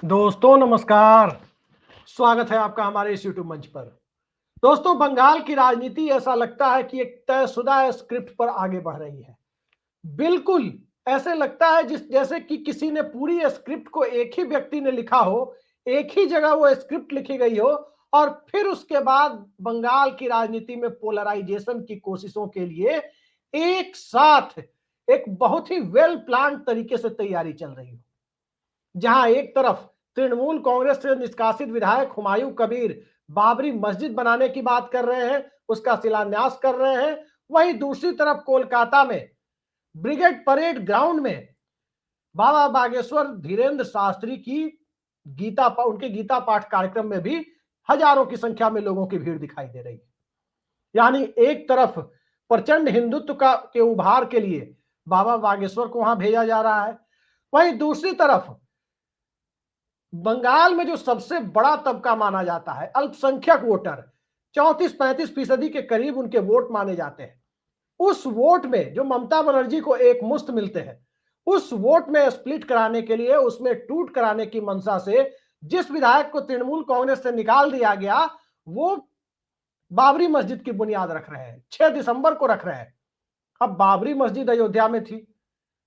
दोस्तों नमस्कार। स्वागत है आपका हमारे इस यूट्यूब मंच पर। दोस्तों, बंगाल की राजनीति ऐसा लगता है कि एक तयशुदा स्क्रिप्ट पर आगे बढ़ रही है। बिल्कुल ऐसे लगता है जैसे कि किसी ने पूरी स्क्रिप्ट को एक ही व्यक्ति ने लिखा हो, एक ही जगह वो स्क्रिप्ट लिखी गई हो और फिर उसके बाद बंगाल की राजनीति में पोलराइजेशन की कोशिशों के लिए एक साथ एक बहुत ही वेल प्लान तरीके से तैयारी चल रही हो। जहां एक तरफ तृणमूल कांग्रेस से निष्कासित विधायक हुमायूं कबीर बाबरी मस्जिद बनाने की बात कर रहे हैं, उसका शिलान्यास कर रहे हैं। वहीं दूसरी तरफ कोलकाता में ब्रिगेड परेड ग्राउंड में बाबा बागेश्वर धीरेन्द्र शास्त्री की उनके गीता पाठ कार्यक्रम में भी हजारों की संख्या में लोगों की भीड़ दिखाई दे रही है। यानी एक तरफ प्रचंड हिंदुत्व का के उभार के लिए बाबा बागेश्वर को वहां भेजा जा रहा है, वहीं दूसरी तरफ बंगाल में जो सबसे बड़ा तबका माना जाता है अल्पसंख्यक वोटर, 34-35% के करीब उनके वोट माने जाते हैं। उस वोट में जो ममता बनर्जी को एक मुश्त मिलते हैं, उस वोट में स्प्लिट कराने के लिए, उसमें टूट कराने की मंशा से जिस विधायक को तृणमूल कांग्रेस से निकाल दिया गया, वो बाबरी मस्जिद की बुनियाद रख रहे हैं, 6 दिसंबर को रख रहे हैं। अब बाबरी मस्जिद अयोध्या में थी,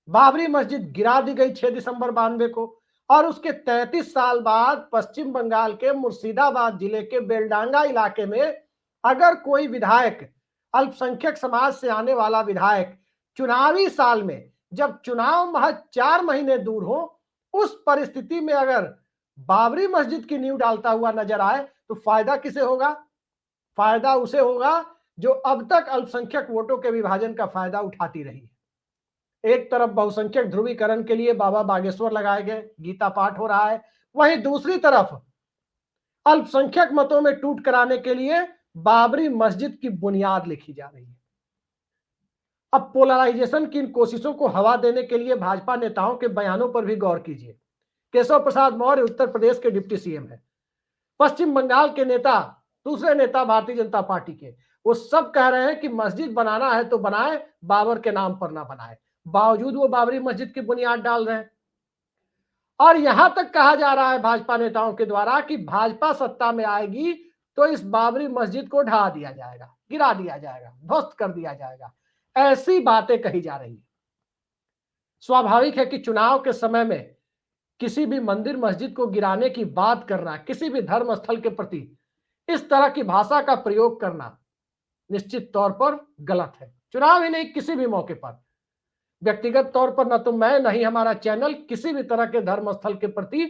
बाबरी मस्जिद गिरा दी गई 6 दिसंबर 92 को, और उसके 33 साल बाद पश्चिम बंगाल के मुर्शिदाबाद जिले के बेलडांगा इलाके में अगर कोई विधायक, अल्पसंख्यक समाज से आने वाला विधायक, चुनावी साल में जब चुनाव महज 4 महीने दूर हो, उस परिस्थिति में अगर बाबरी मस्जिद की नींव डालता हुआ नजर आए तो फायदा किसे होगा? फायदा उसे होगा जो अब तक अल्पसंख्यक वोटों के विभाजन का फायदा उठाती रही है। एक तरफ बहुसंख्यक ध्रुवीकरण के लिए बाबा बागेश्वर लगाए गए, गीता पाठ हो रहा है, वहीं दूसरी तरफ अल्पसंख्यक मतों में टूट कराने के लिए बाबरी मस्जिद की बुनियाद लिखी जा रही है। अब पोलराइजेशन की इन कोशिशों को हवा देने के लिए भाजपा नेताओं के बयानों पर भी गौर कीजिए। केशव प्रसाद मौर्य उत्तर प्रदेश के डिप्टी सीएम है, पश्चिम बंगाल के नेता, दूसरे नेता भारतीय जनता पार्टी के, वो सब कह रहे हैं कि मस्जिद बनाना है तो बनाए, बाबर के नाम पर ना बनाए। बावजूद वो बाबरी मस्जिद की बुनियाद डाल रहे हैं। और यहां तक कहा जा रहा है भाजपा नेताओं के द्वारा कि भाजपा सत्ता में आएगी तो इस बाबरी मस्जिद को ढा दिया जाएगा, गिरा दिया जाएगा, ध्वस्त कर दिया जाएगा। ऐसी बातें कही जा रही है। स्वाभाविक है कि चुनाव के समय में किसी भी मंदिर मस्जिद को गिराने की बात करना, किसी भी धर्म स्थल के प्रति इस तरह की भाषा का प्रयोग करना निश्चित तौर पर गलत है। चुनाव ही नहीं, किसी भी मौके पर व्यक्तिगत तौर पर न तो मैं, न ही हमारा चैनल किसी भी तरह के धर्म स्थल के प्रति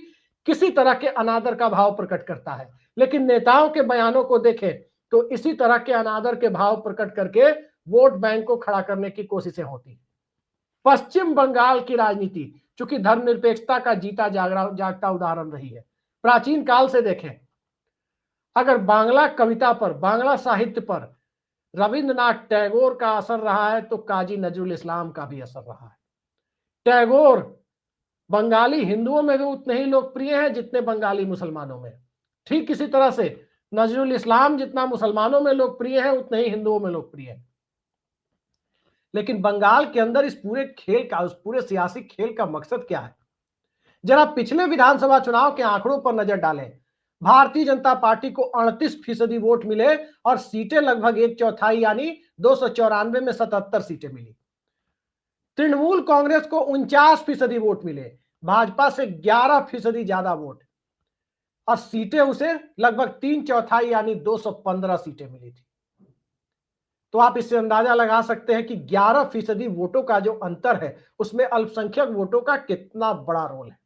किसी तरह के अनादर का भाव प्रकट करता है। लेकिन नेताओं के बयानों को देखें तो इसी तरह के अनादर के भाव प्रकट करके वोट बैंक को खड़ा करने की कोशिशें होती हैं। पश्चिम बंगाल की राजनीति चूंकि धर्मनिरपेक्षता का जीता जागता उदाहरण रही है। प्राचीन काल से देखें, अगर बांग्ला कविता पर, बांग्ला साहित्य पर रविंद्रनाथ टैगोर का असर रहा है तो काजी नजरुल इस्लाम का भी असर रहा है। टैगोर बंगाली हिंदुओं में भी उतने ही लोकप्रिय हैं जितने बंगाली मुसलमानों में। ठीक इसी तरह से नजरुल इस्लाम जितना मुसलमानों में लोकप्रिय है उतने ही हिंदुओं में लोकप्रिय है। लेकिन बंगाल के अंदर इस पूरे खेल का, उस पूरे सियासी खेल का मकसद क्या है? जरा पिछले विधानसभा चुनाव के आंकड़ों पर नजर डालें। भारतीय जनता पार्टी को 38% वोट मिले और सीटें लगभग 1/4 यानी 294 में 77 सीटें मिली। तृणमूल कांग्रेस को 49% वोट मिले, भाजपा से 11% ज्यादा वोट, और सीटें उसे लगभग 3/4 यानी 215 सीटें मिली थी। तो आप इससे अंदाजा लगा सकते हैं कि 11% वोटों का जो अंतर है उसमें अल्पसंख्यक वोटों का कितना बड़ा रोल है।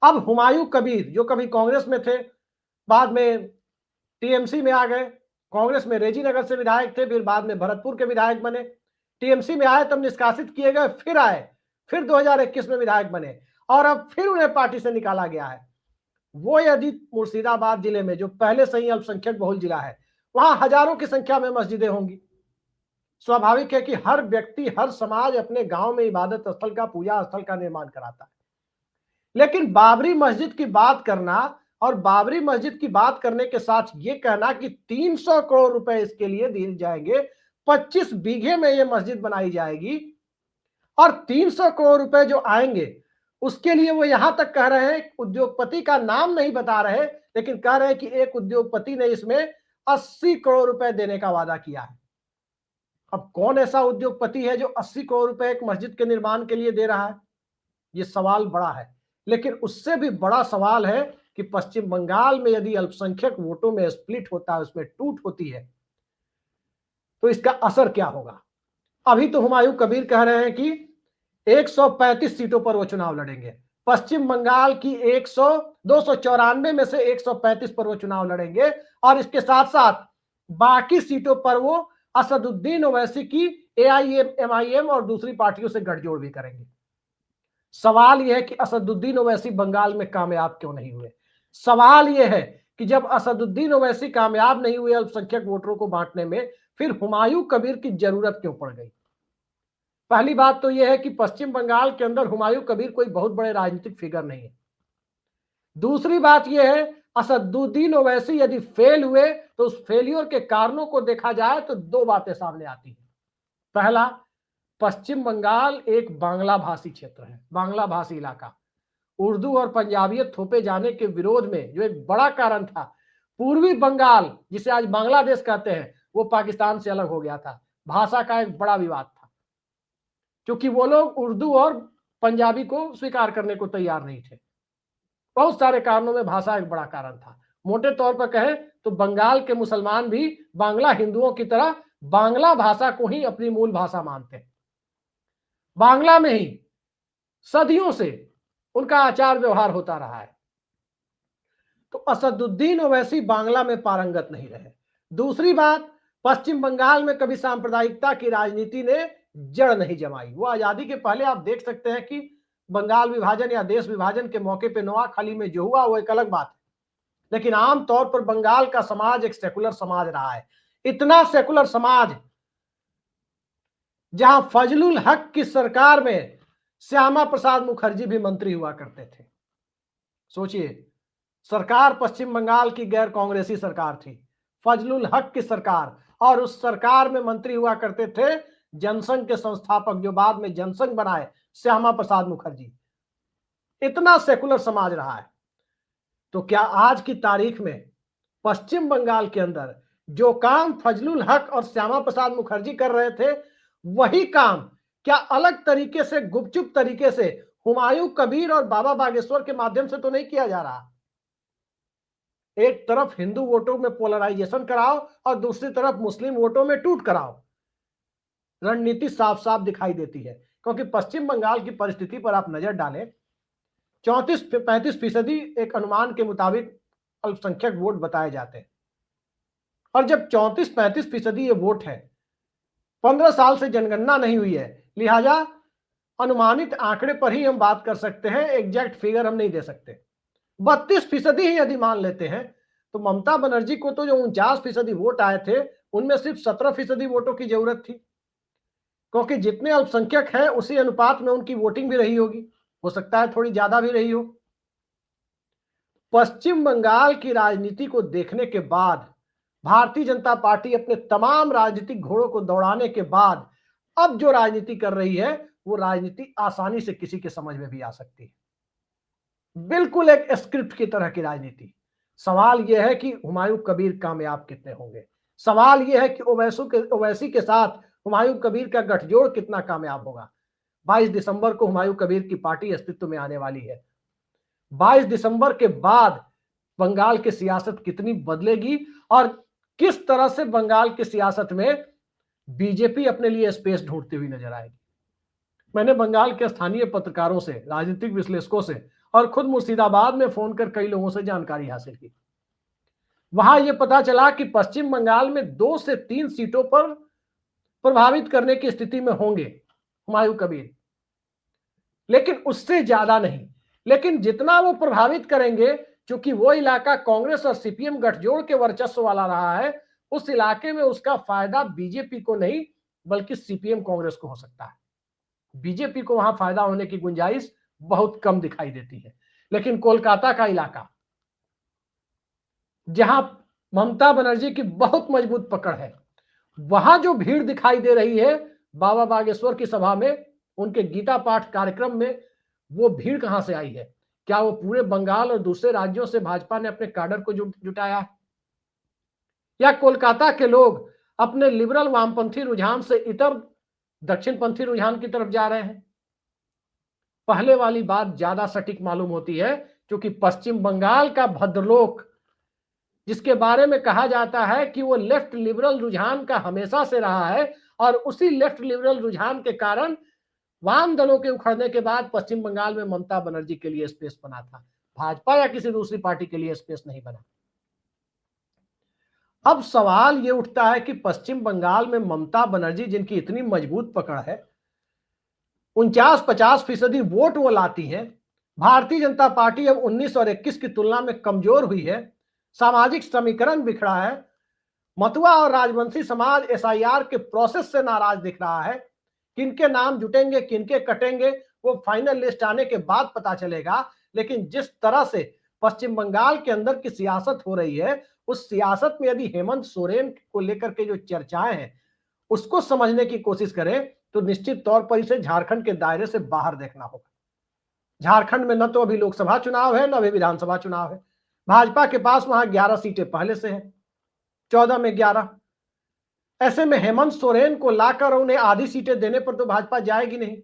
अब हुमायूं कबीर जो कभी कांग्रेस में थे, बाद में टीएमसी में आ गए, कांग्रेस में रेजीनगर से विधायक थे, फिर बाद में भरतपुर के विधायक बने, टीएमसी में आए तब निष्कासित किए गए, फिर आए, फिर 2021 में विधायक बने और अब फिर उन्हें पार्टी से निकाला गया है। वो यदि मुर्शिदाबाद जिले में जो पहले से ही अल्पसंख्यक बहुल जिला है, वहां हजारों की संख्या में मस्जिदें होंगी। स्वाभाविक है कि हर व्यक्ति, हर समाज अपने गांव में इबादत स्थल का, पूजा स्थल का निर्माण कराता है। लेकिन बाबरी मस्जिद की बात करना और बाबरी मस्जिद की बात करने के साथ ये कहना कि 300 करोड़ रुपए इसके लिए दिए जाएंगे, 25 बीघे में ये मस्जिद बनाई जाएगी और 300 करोड़ रुपए जो आएंगे उसके लिए वो यहां तक कह रहे हैं, उद्योगपति का नाम नहीं बता रहे, लेकिन कह रहे हैं कि एक उद्योगपति ने इसमें 80 करोड़ रुपए देने का वादा किया है। अब कौन ऐसा उद्योगपति है जो 80 करोड़ रुपए एक मस्जिद के निर्माण के लिए दे रहा है? ये सवाल बड़ा है। लेकिन उससे भी बड़ा सवाल है कि पश्चिम बंगाल में यदि अल्पसंख्यक वोटों में स्प्लिट होता है, उसमें टूट होती है, तो इसका असर क्या होगा? अभी तो हुमायूं कबीर कह रहे हैं कि 135 सीटों पर वो चुनाव लड़ेंगे। पश्चिम बंगाल की 294 में से 135 पर वो चुनाव लड़ेंगे, और इसके साथ साथ बाकी सीटों पर वो असदुद्दीन ओवैसी की एआईएम और दूसरी पार्टियों से गठजोड़ भी करेंगे। सवाल यह है कि असदुद्दीन ओवैसी बंगाल में कामयाब क्यों नहीं हुए? सवाल यह है कि जब असदुद्दीन ओवैसी कामयाब नहीं हुए अल्पसंख्यक वोटरों को बांटने में, फिर हुमायूं कबीर की जरूरत क्यों पड़ गई? पहली बात तो यह है कि पश्चिम बंगाल के अंदर हुमायूं कबीर कोई बहुत बड़े राजनीतिक फिगर नहीं है। दूसरी बात यह है, असदुद्दीन ओवैसी यदि फेल हुए तो उस फेलियर के कारणों को देखा जाए तो दो बातें सामने आती हैं। पहला, पश्चिम बंगाल एक बांग्ला भाषी क्षेत्र है, बांग्ला भाषी इलाका। उर्दू और पंजाबियत थोपे जाने के विरोध में जो एक बड़ा कारण था, पूर्वी बंगाल जिसे आज बांग्लादेश कहते हैं, वो पाकिस्तान से अलग हो गया था। भाषा का एक बड़ा विवाद था, क्योंकि वो लोग उर्दू और पंजाबी को स्वीकार करने को तैयार नहीं थे। बहुत सारे कारणों में भाषा एक बड़ा कारण था। मोटे तौर पर कहें तो बंगाल के मुसलमान भी बांग्ला हिंदुओं की तरह बांग्ला भाषा को ही अपनी मूल भाषा मानते हैं। बांग्ला में ही सदियों से उनका आचार व्यवहार होता रहा है। तो असदुद्दीन ओवैसी बांग्ला में पारंगत नहीं रहे। दूसरी बात, पश्चिम बंगाल में कभी सांप्रदायिकता की राजनीति ने जड़ नहीं जमाई। वो आजादी के पहले आप देख सकते हैं कि बंगाल विभाजन या देश विभाजन के मौके पे नोआखाली में जो हुआ वो एक अलग बात है, लेकिन आमतौर पर बंगाल का समाज एक सेकुलर समाज रहा है। इतना सेकुलर समाज जहां फजलुल हक की सरकार में श्यामा प्रसाद मुखर्जी भी मंत्री हुआ करते थे। सोचिए, सरकार पश्चिम बंगाल की गैर कांग्रेसी सरकार थी, फजलुल हक की सरकार, और उस सरकार में मंत्री हुआ करते थे जनसंघ के संस्थापक, जो बाद में जनसंघ बनाए, श्यामा प्रसाद मुखर्जी। इतना सेकुलर समाज रहा है। तो क्या आज की तारीख में पश्चिम बंगाल के अंदर जो काम फजलुल हक और श्यामा प्रसाद मुखर्जी कर रहे थे, वही काम क्या अलग तरीके से, गुपचुप तरीके से हुमायूं कबीर और बाबा बागेश्वर के माध्यम से तो नहीं किया जा रहा? एक तरफ हिंदू वोटों में पोलराइजेशन कराओ और दूसरी तरफ मुस्लिम वोटों में टूट कराओ। रणनीति साफ साफ दिखाई देती है, क्योंकि पश्चिम बंगाल की परिस्थिति पर आप नजर डालें, 34-35% एक अनुमान के मुताबिक अल्पसंख्यक वोट बताए जाते हैं। और जब 34-35% ये वोट है, 15 साल से जनगणना नहीं हुई है, लिहाजा अनुमानित आंकड़े पर ही हम बात कर सकते हैं, एग्जैक्ट फिगर हम नहीं दे सकते। 32% ही यदि मान लेते हैं, तो ममता बनर्जी को तो जो 49% वोट आए थे, उनमें सिर्फ 17% वोटों की जरूरत थी, क्योंकि जितने अल्पसंख्यक हैं उसी अनुपात में उनकी वोटिंग भी रही होगी, हो सकता है थोड़ी ज्यादा भी रही हो। पश्चिम बंगाल की राजनीति को देखने के बाद भारतीय जनता पार्टी अपने तमाम राजनीतिक घोड़ों को दौड़ाने के बाद अब जो राजनीति कर रही है, वो राजनीति आसानी से किसी के समझ में भी आ सकती है। बिल्कुल एक स्क्रिप्ट की तरह की राजनीति। सवाल यह है कि हुमायूं कबीर कामयाब कितने होंगे। सवाल यह है कि ओवैसी के साथ हुमायूं कबीर का गठजोड़ कितना कामयाब होगा। 22 दिसंबर को हुमायूं कबीर की पार्टी अस्तित्व में आने वाली है। 22 दिसंबर के बाद बंगाल की सियासत कितनी बदलेगी और किस तरह से बंगाल की सियासत में बीजेपी अपने लिए स्पेस ढूंढती हुई नजर आएगी। मैंने बंगाल के स्थानीय पत्रकारों से, राजनीतिक विश्लेषकों से और खुद मुर्शिदाबाद में फोन कर कई लोगों से जानकारी हासिल की। वहां यह पता चला कि पश्चिम बंगाल में 2 से 3 सीटों पर प्रभावित करने की स्थिति में होंगे हुमायूं कबीर, लेकिन उससे ज्यादा नहीं। लेकिन जितना वो प्रभावित करेंगे, क्योंकि वो इलाका कांग्रेस और सीपीएम गठजोड़ के वर्चस्व वाला रहा है, उस इलाके में उसका फायदा बीजेपी को नहीं बल्कि सीपीएम कांग्रेस को हो सकता है। बीजेपी को वहां फायदा होने की गुंजाइश बहुत कम दिखाई देती है। लेकिन कोलकाता का इलाका, जहां ममता बनर्जी की बहुत मजबूत पकड़ है, वहां जो भीड़ दिखाई दे रही है बाबा बागेश्वर की सभा में, उनके गीता पाठ कार्यक्रम में, वो भीड़ कहां से आई है? क्या वो पूरे बंगाल और दूसरे राज्यों से भाजपा ने अपने कैडर को जुटाया है? या कोलकाता के लोग अपने लिबरल वामपंथी रुझान से इतर दक्षिणपंथी रुझान की तरफ जा रहे हैं? पहले वाली बात ज्यादा सटीक मालूम होती है, क्योंकि पश्चिम बंगाल का भद्रलोक, जिसके बारे में कहा जाता है कि वो लेफ्ट लिबरल रुझान का हमेशा से रहा है, और उसी लेफ्ट लिबरल रुझान के कारण वाम दलों के उखड़ने के बाद पश्चिम बंगाल में ममता बनर्जी के लिए स्पेस बना था, भाजपा या किसी दूसरी पार्टी के लिए स्पेस नहीं बना। अब सवाल ये उठता है कि पश्चिम बंगाल में ममता बनर्जी, जिनकी इतनी मजबूत पकड़ है, 49-50% वोट वो लाती है, भारतीय जनता पार्टी अब 19 और 21 की तुलना में कमजोर हुई है, सामाजिक समीकरण बिखरा है, मतुआ और राजवंशी समाज एसआईआर के प्रोसेस से नाराज दिख रहा है। किनके नाम जुटेंगे, किनके कटेंगे, वो फाइनल लिस्ट आने के बाद पता चलेगा। लेकिन जिस तरह से पश्चिम बंगाल के अंदर की सियासत हो रही है, उस सियासत में यदि हेमंत सोरेन को लेकर के जो चर्चाएं हैं उसको समझने की कोशिश करें, तो निश्चित तौर पर इसे झारखंड के दायरे से बाहर देखना होगा। झारखंड में न तो अभी लोकसभा चुनाव है, न अभी विधानसभा चुनाव है। भाजपा के पास वहां 11 सीटें पहले से हैं, 14 में 11। ऐसे में हेमंत सोरेन को लाकर उन्हें आधी सीटें देने पर तो भाजपा जाएगी नहीं।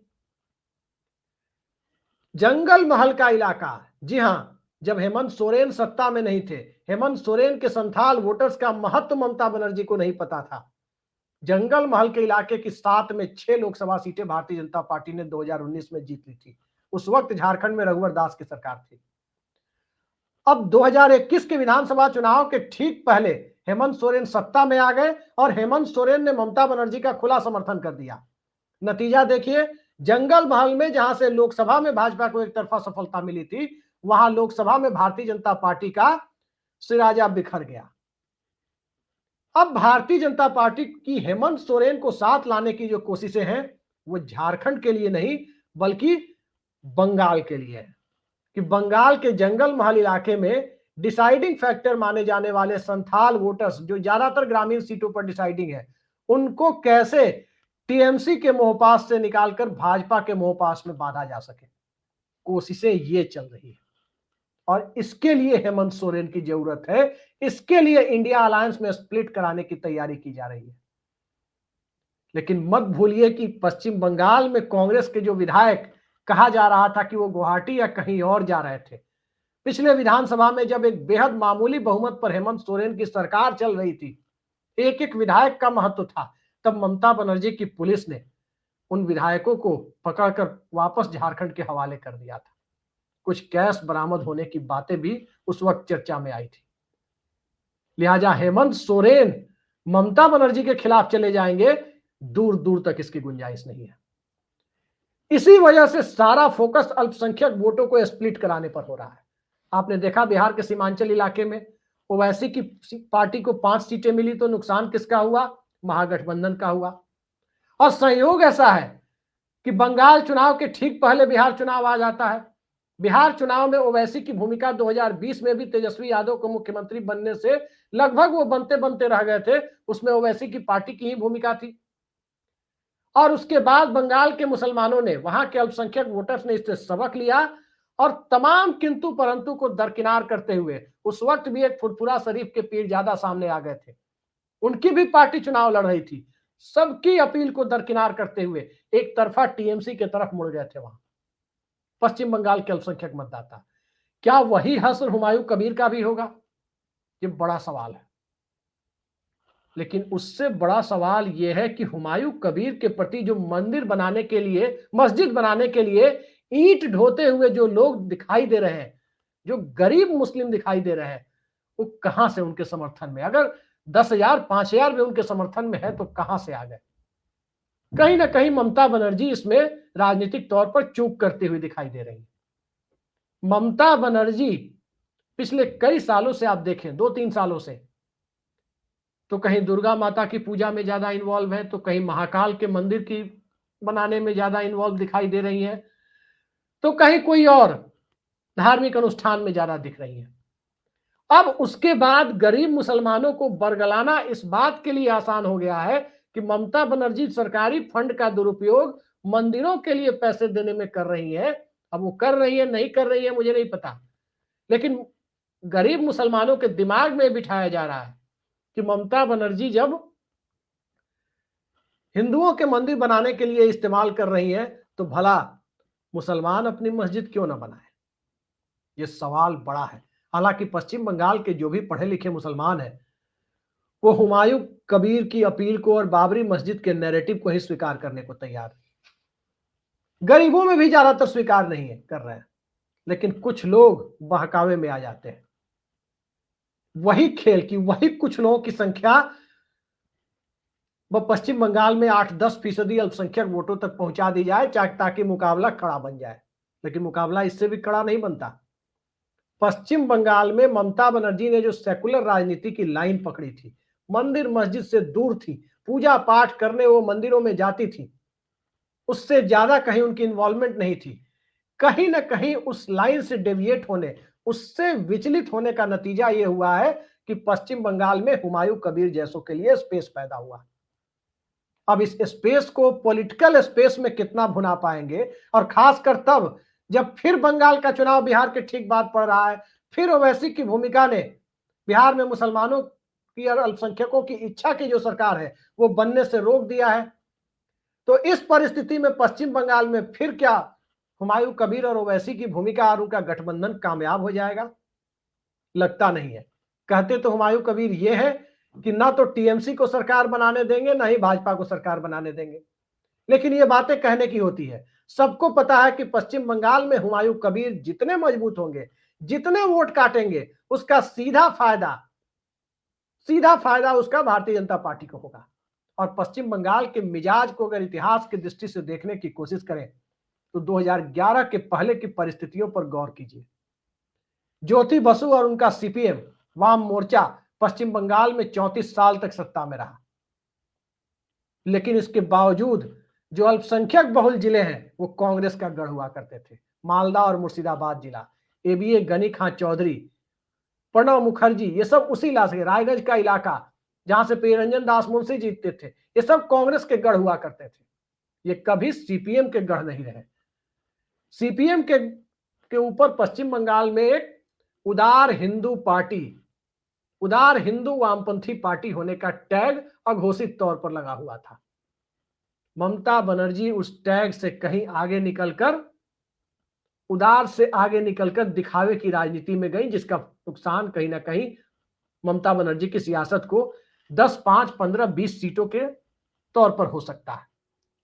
जंगल महल का इलाका, जी हां, जब हेमंत सोरेन सत्ता में नहीं थे, हेमंत सोरेन के संथाल वोटर्स का महत्व ममता बनर्जी को नहीं पता था। जंगल महल के इलाके की 7 में 6 लोकसभा सीटें भारतीय जनता पार्टी ने 2019 में जीत ली थी। उस वक्त झारखंड में रघुवर दास की सरकार थी। अब 2021 के विधानसभा चुनाव के ठीक पहले हेमंत सोरेन सत्ता में आ गए और हेमंत सोरेन ने ममता बनर्जी का खुला समर्थन कर दिया। नतीजा देखिए, जंगल महल में जहां से लोकसभा में भाजपा को एक तरफा सफलता मिली थी, वहां लोकसभा में भारतीय जनता पार्टी का सिराजा बिखर गया। अब भारतीय जनता पार्टी की हेमंत सोरेन को साथ लाने की जो कोशिशें हैं, वो झारखंड के लिए नहीं बल्कि बंगाल के लिए है। कि बंगाल के जंगल महल इलाके में डिसाइडिंग फैक्टर माने जाने वाले संथाल वोटर्स, जो ज्यादातर ग्रामीण सीटों पर डिसाइडिंग है, उनको कैसे टीएमसी के मोहपास से निकालकर भाजपा के मोहपास में बांधा जा सके, कोशिशें ये चल रही है। और इसके लिए हेमंत सोरेन की जरूरत है, इसके लिए इंडिया अलायंस में स्प्लिट कराने की तैयारी की जा रही है। लेकिन मत भूलिए कि पश्चिम बंगाल में कांग्रेस के जो विधायक कहा जा रहा था कि वो गुवाहाटी या कहीं और जा रहे थे, पिछले विधानसभा में जब एक बेहद मामूली बहुमत पर हेमंत सोरेन की सरकार चल रही थी, एक एक विधायक का महत्व था, तब ममता बनर्जी की पुलिस ने उन विधायकों को पकड़कर वापस झारखंड के हवाले कर दिया था। कुछ कैश बरामद होने की बातें भी उस वक्त चर्चा में आई थी। लिहाजा हेमंत सोरेन ममता बनर्जी के खिलाफ चले जाएंगे, दूर दूर तक इसकी गुंजाइश नहीं है। इसी वजह से सारा फोकस अल्पसंख्यक वोटों को स्प्लिट कराने पर हो रहा है। आपने देखा बिहार के सीमांचल इलाके में ओवैसी की पार्टी को 5 सीटें मिली, तो नुकसान किसका हुआ? महागठबंधन का हुआ। और संयोग ऐसा है कि बंगाल चुनाव के ठीक पहले बिहार चुनाव आ जाता है। बिहार चुनाव में ओवैसी की भूमिका 2020 में भी तेजस्वी यादव को मुख्यमंत्री बनने से लगभग वो बनते बनते रह गए थे, उसमें ओवैसी की पार्टी की ही भूमिका थी। और उसके बाद बंगाल के मुसलमानों ने, वहां के अल्पसंख्यक वोटर्स ने इससे सबक लिया और तमाम किंतु परंतु को दरकिनार करते हुए उस वक्त भी एक फुरफुरा शरीफ के पीरजादा सामने आ गए थे। उनकी भी पार्टी चुनाव लड़ रही थी, सबकी अपील को दरकिनार करते हुए एक तरफा टीएमसी के तरफ मुड़ गए थे वहां पश्चिम बंगाल के अल्पसंख्यक मतदाता। क्या वही हश्र हुमायूं कबीर का भी होगा? ये बड़ा सवाल है। लेकिन उससे बड़ा सवाल यह है कि हुमायूं कबीर के प्रति जो मंदिर बनाने के लिए, मस्जिद बनाने के लिए ईंट ढोते हुए जो लोग दिखाई दे रहे हैं, जो गरीब मुस्लिम दिखाई दे रहे हैं, वो कहां से उनके समर्थन में? अगर 10,000 5,000 भी उनके समर्थन में है तो कहां से आ गए? कहीं ना कहीं ममता बनर्जी इसमें राजनीतिक तौर पर चूक करती हुई दिखाई दे रही है। ममता बनर्जी पिछले कई सालों से आप देखें, 2-3 सालों से, तो कहीं दुर्गा माता की पूजा में ज्यादा इन्वॉल्व है, तो कहीं महाकाल के मंदिर की बनाने में ज्यादा इन्वॉल्व दिखाई दे रही है, तो कहीं कोई और धार्मिक अनुष्ठान में ज्यादा दिख रही है। अब उसके बाद गरीब मुसलमानों को बरगलाना इस बात के लिए आसान हो गया है कि ममता बनर्जी सरकारी फंड का दुरुपयोग मंदिरों के लिए पैसे देने में कर रही है, अब वो कर रही है नहीं कर रही है मुझे नहीं पता, लेकिन गरीब मुसलमानों के दिमाग में बिठाया जा रहा है कि ममता बनर्जी जब हिंदुओं के मंदिर बनाने के लिए इस्तेमाल कर रही है तो भला मुसलमान अपनी मस्जिद क्यों ना बनाए। ये सवाल बड़ा है। हालांकि पश्चिम बंगाल के जो भी पढ़े लिखे मुसलमान हैं वो हुमायूं कबीर की अपील को और बाबरी मस्जिद के नैरेटिव को ही स्वीकार करने को तैयार है। गरीबों में भी ज्यादातर स्वीकार नहीं है कर रहे हैं, लेकिन कुछ लोग बहकावे में आ जाते हैं। वही खेल की वही कुछ लोगों की संख्या वह पश्चिम बंगाल में 8-10% अल्पसंख्यक वोटों तक पहुंचा दी जाए ताकि मुकाबला कड़ा बन जाए, लेकिन मुकाबला इससे भी कड़ा नहीं बनता। पश्चिम बंगाल में ममता बनर्जी ने जो सेकुलर राजनीति की लाइन पकड़ी थी, मंदिर मस्जिद से दूर थी, पूजा पाठ करने वो मंदिरों में जाती थी, उससे ज्यादा कहीं उनकी इन्वॉल्वमेंट नहीं थी। कहीं ना कहीं उस लाइन से डेविएट होने, उससे विचलित होने का नतीजा यह हुआ है कि पश्चिम बंगाल में हुमायूं कबीर जैसों के लिए स्पेस पैदा हुआ। अब इस स्पेस को पॉलिटिकल स्पेस में कितना भुना पाएंगे, और खासकर तब जब फिर बंगाल का चुनाव बिहार के ठीक बाद पड़ रहा है, फिर ओवैसी की भूमिका ने बिहार में मुसलमानों की और अल्पसंख्यकों की इच्छा की जो सरकार है वो बनने से रोक दिया है। तो इस परिस्थिति में पश्चिम बंगाल में फिर क्या हुमायूं कबीर और ओवैसी की भूमिका और उनका गठबंधन कामयाब हो जाएगा? लगता नहीं है। कहते तो हुमायूं कबीर ये है कि ना तो टीएमसी को सरकार बनाने देंगे ना ही भाजपा को सरकार बनाने देंगे, लेकिन ये बातें कहने की होती है। सबको पता है कि पश्चिम बंगाल में हुमायूं कबीर जितने मजबूत होंगे, जितने वोट काटेंगे, उसका सीधा फायदा उसका भारतीय जनता पार्टी को होगा। और पश्चिम बंगाल के मिजाज को अगर इतिहास की दृष्टि से देखने की कोशिश करें तो 2011 के पहले की परिस्थितियों पर गौर कीजिए। ज्योति बसु और उनका सीपीएम वाम मोर्चा पश्चिम बंगाल में 34 साल तक सत्ता में रहा, लेकिन इसके बावजूद जो अल्पसंख्यक बहुल जिले हैं वो कांग्रेस का गढ़ हुआ करते थे। मालदा और मुर्शिदाबाद जिला, एबीए गनी खां चौधरी, प्रणब मुखर्जी, ये सब उसी इलाके, रायगंज का इलाका जहां से प्रियरंजन दास मुंशी जीतते थे, ये सब कांग्रेस के गढ़ हुआ करते थे। ये कभी सीपीएम के गढ़ नहीं रहे। सीपीएम के ऊपर पश्चिम बंगाल में एक उदार हिंदू वामपंथी पार्टी होने का टैग अघोषित तौर पर लगा हुआ था। ममता बनर्जी उस टैग से कहीं आगे निकलकर, उदार से आगे निकलकर दिखावे की राजनीति में गई, जिसका नुकसान कहीं ना कहीं ममता बनर्जी की सियासत को 10, 5, 15, 20 सीटों के तौर पर हो सकता है।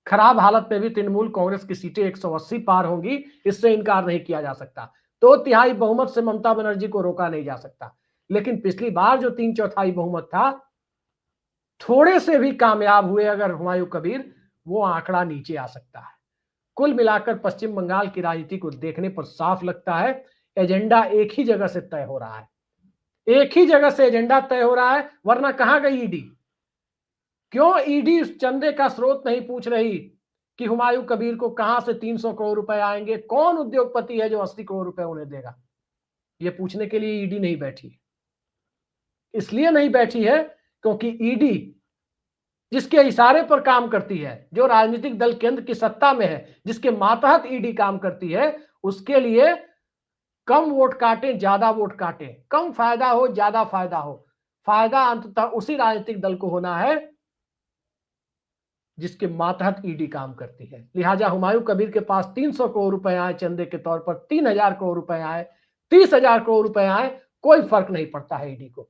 खराब हालत में भी तृणमूल कांग्रेस की सीटें 180 पार होंगी, इससे इनकार नहीं किया जा सकता। 2/3 बहुमत से ममता बनर्जी को रोका नहीं जा सकता, लेकिन पिछली बार जो 3/4 बहुमत था, थोड़े से भी कामयाब हुए अगर हुमायूं कबीर, वो आंकड़ा नीचे आ सकता है। कुल मिलाकर पश्चिम बंगाल की राजनीति को देखने पर साफ लगता है एजेंडा एक ही जगह से तय हो रहा है, एक ही जगह से एजेंडा तय हो रहा है। वरना कहां गई ईडी? क्यों ईडी उस चंदे का स्रोत नहीं पूछ रही कि हुमायूं कबीर को कहां से 300 करोड़ रुपए आएंगे, कौन उद्योगपति है जो 80 करोड़ रुपए उन्हें देगा? ये पूछने के लिए ईडी नहीं बैठी। इसलिए नहीं बैठी है क्योंकि ईडी जिसके इशारे पर काम करती है, जो राजनीतिक दल केंद्र की सत्ता में है, जिसके मातहत ईडी काम करती है, उसके लिए कम वोट काटे ज्यादा वोट काटे, कम फायदा हो ज्यादा फायदा हो, फायदा अंततः उसी राजनीतिक दल को होना है जिसके मातहत ईडी काम करती है। लिहाजा हुमायूं कबीर के पास 300 करोड़ रुपए आए चंदे के तौर पर, 3000 करोड़ रुपए आए, 30,000 करोड़ रुपए आए, कोई फर्क नहीं पड़ता है ईडी को।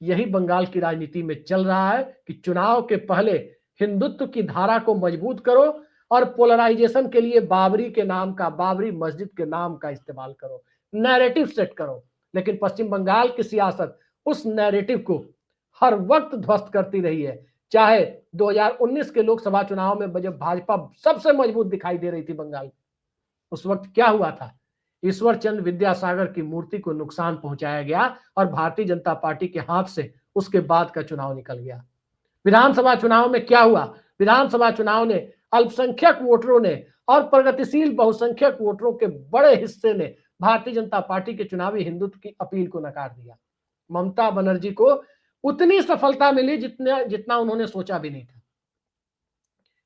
यही बंगाल की राजनीति में चल रहा है कि चुनाव के पहले हिंदुत्व की धारा को मजबूत करो और पोलराइजेशन के लिए बाबरी मस्जिद के नाम का इस्तेमाल करो, नैरेटिव सेट करो। लेकिन पश्चिम बंगाल की सियासत उस नैरेटिव को हर वक्त ध्वस्त करती रही है। चाहे 2019 के लोकसभा चुनाव में जब भाजपा सबसे मजबूत दिखाई दे रही थी बंगाल, उस वक्त क्या हुआ था? ईश्वर चंद्र विद्यासागर की मूर्ति को नुकसान पहुंचाया गया और भारतीय जनता पार्टी के हाथ से उसके बाद का चुनाव निकल गया। विधानसभा चुनाव में क्या हुआ? विधानसभा चुनाव ने अल्पसंख्यक वोटरों ने और प्रगतिशील बहुसंख्यक वोटरों के बड़े हिस्से ने भारतीय जनता पार्टी के चुनावी हिंदुत्व की अपील को नकार दिया। ममता बनर्जी को उतनी सफलता मिली जितना उन्होंने सोचा भी नहीं था।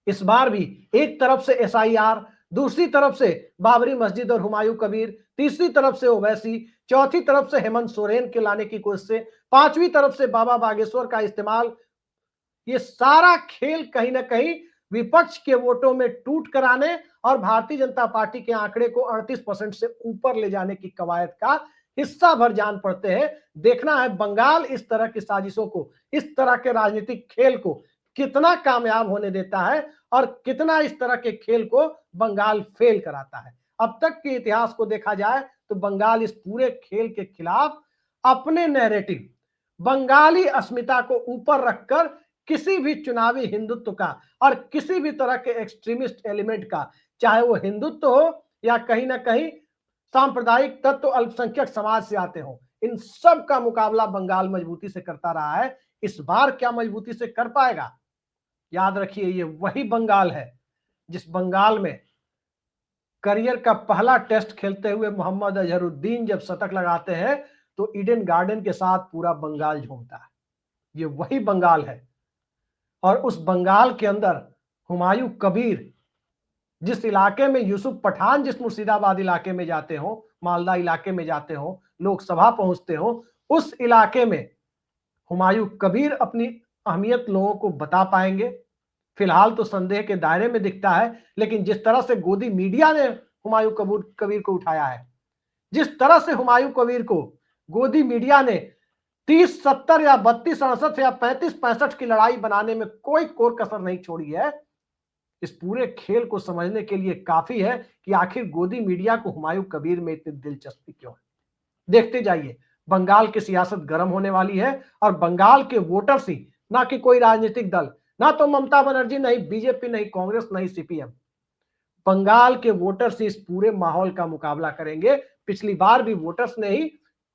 इस बार भी एक तरफ से एसआईआर, दूसरी तरफ से बाबरी मस्जिद और हुमायूं कबीर, तीसरी तरफ से ओवैसी, चौथी तरफ से हेमंत सोरेन के लाने की कोशिश से, पांचवी तरफ से बाबा बागेश्वर का इस्तेमाल। ये सारा खेल कहीं ना कहीं विपक्ष के वोटों में टूट कराने और भारतीय जनता पार्टी के आंकड़े को 38% से ऊपर ले जाने की कवायद का हिस्सा भर जान पड़ते हैं। देखना है बंगाल इस तरह की साजिशों को, इस तरह के राजनीतिक खेल को कितना कामयाब होने देता है और कितना इस तरह के खेल को बंगाल फेल कराता है। अब तक के इतिहास को देखा जाए तो बंगाल इस पूरे खेल के खिलाफ अपने नैरेटिव, बंगाली अस्मिता को ऊपर रखकर किसी भी चुनावी हिंदुत्व का और किसी भी तरह के एक्सट्रीमिस्ट एलिमेंट का, चाहे वो हिंदुत्व हो या कहीं ना कहीं सांप्रदायिक तत्व अल्पसंख्यक समाज से आते हो, इन सब का मुकाबला बंगाल मजबूती से करता रहा है। इस बार क्या मजबूती से कर पाएगा? याद रखिए, ये वही बंगाल है जिस बंगाल में करियर का पहला टेस्ट खेलते हुए मोहम्मद अजहरुद्दीन जब शतक लगाते हैं तो ईडन गार्डन के साथ पूरा बंगाल झूमता है। ये वही बंगाल है। और उस बंगाल के अंदर हुमायूं कबीर, जिस इलाके में यूसुफ पठान जिस मुर्शिदाबाद इलाके में जाते हो, मालदा इलाके में जाते हो, लोकसभा पहुंचते हो, उस इलाके में हुमायूं कबीर अपनी अहमियत लोगों को बता पाएंगे? फिलहाल तो संदेह के दायरे में दिखता है, लेकिन जिस तरह से गोदी मीडिया ने हुमायूं कबीर को उठाया है, जिस तरह से हुमायूं कबीर को गोदी मीडिया ने 30-70 या 32-68 या 35-65 की लड़ाई बनाने में कोई कोर कसर नहीं छोड़ी है, इस पूरे खेल को समझने के लिए काफी है कि आखिर गोदी मीडिया को हुमायूं कबीर में इतनी दिलचस्पी क्यों है। देखते जाइए, बंगाल की सियासत गर्म होने वाली है और बंगाल के वोटर्स ही, ना कि कोई राजनीतिक दल, ना तो ममता बनर्जी, नहीं बीजेपी, नहीं कांग्रेस, नहीं सीपीएम, बंगाल के वोटर्स ही इस पूरे माहौल का मुकाबला करेंगे। पिछली बार भी वोटर्स ने ही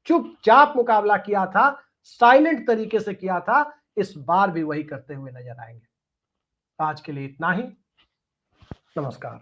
चुपचाप मुकाबला किया था, साइलेंट तरीके से किया था, इस बार भी वही करते हुए नजर आएंगे। आज के लिए इतना ही। नमस्कार।